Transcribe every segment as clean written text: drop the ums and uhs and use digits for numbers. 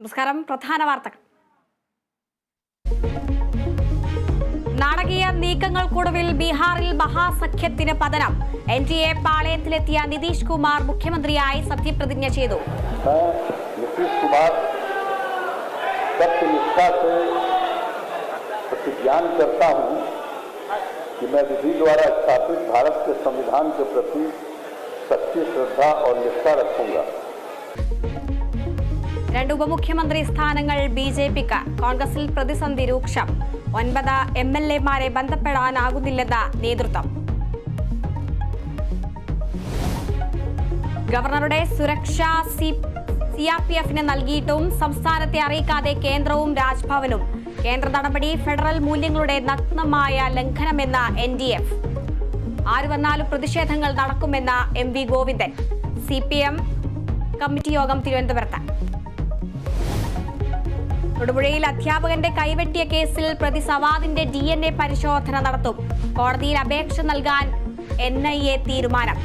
നമസ്കാരം. പ്രധാന വാർത്തകൾ. നാടകീയ നീക്കങ്ങൾക്കൊടുവിൽ ബീഹാറിൽ മഹാസഖ്യത്തിന് പതനം. എൻഡിഎ പാളയത്തിലെത്തിയ നിതീഷ് കുമാർ മുഖ്യമന്ത്രിയായി സത്യപ്രതിജ്ഞ ചെയ്തു. कि मैं विधि द्वारा स्थापित भारत के संविधान के प्रति सच्ची श्रद्धा और निष्ठा रखूंगा. രണ്ട് ഉപമുഖ്യമന്ത്രി സ്ഥാനങ്ങൾ ബിജെപിക്ക്. കോൺഗ്രസിൽ പ്രതിസന്ധി രൂക്ഷം. 9 എംഎൽഎമാരെ ബന്ധപ്പെടാനാകുന്നില്ലെന്ന നേതൃത്വം. ഗവർണറുടെ സുരക്ഷ സിആർപിഎഫിന് നൽകിയിട്ടും സംസ്ഥാനത്തെ അറിയിക്കാതെ കേന്ദ്രവും രാജ്ഭവനും. കേന്ദ്ര നടപടി ഫെഡറൽ മൂല്യങ്ങളുടെ നഗ്നമായ ലംഘനമെന്ന എൻഡിഎഫ്. ആര് വന്നാലും പ്രതിഷേധങ്ങൾ നടക്കുമെന്ന എം.വി. ഗോവിന്ദൻ. സിപിഎം കമ്മിറ്റി യോഗം തിരുവനന്തപുരത്ത്. തൊടുപുഴയിൽ അധ്യാപകന്റെ കൈവെട്ടിയ കേസിൽ പ്രതി സവാദിന്റെ DNA പരിശോധന നടത്തും. കോടതിയിൽ അപേക്ഷ നൽകാൻ NIA തീരുമാനം.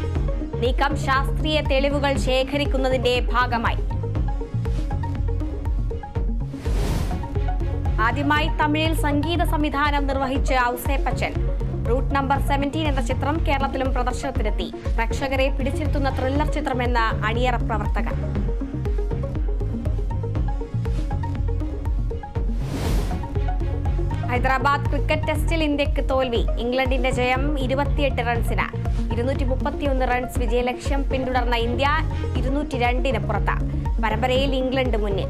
നീക്കം ശാസ്ത്രീയ തെളിവുകൾ ശേഖരിക്കുന്നതിന്റെ ഭാഗമായി. ആദ്യമായി തമിഴിൽ സംഗീത സംവിധാനം നിർവഹിച്ച് ഔസേപ്പച്ചൻ. റൂട്ട് നമ്പർ 17 എന്ന ചിത്രം കേരളത്തിലും പ്രദർശനത്തിനെത്തി. പ്രേക്ഷകരെ പിടിച്ചിരുത്തുന്ന ത്രില്ലർ ചിത്രമെന്ന അണിയറ പ്രവർത്തകർ. ഹൈദരാബാദ് ക്രിക്കറ്റ് ടെസ്റ്റിൽ ഇന്ത്യക്ക് തോൽവി. ഇംഗ്ലണ്ടിന്റെ ജയം 28 റൺസിന്. 231 റൺസ് വിജയലക്ഷ്യം പിന്തുടർന്ന ഇന്ത്യ 202 പുറത്ത്. പരമ്പരയിൽ ഇംഗ്ലണ്ട് മുന്നിൽ.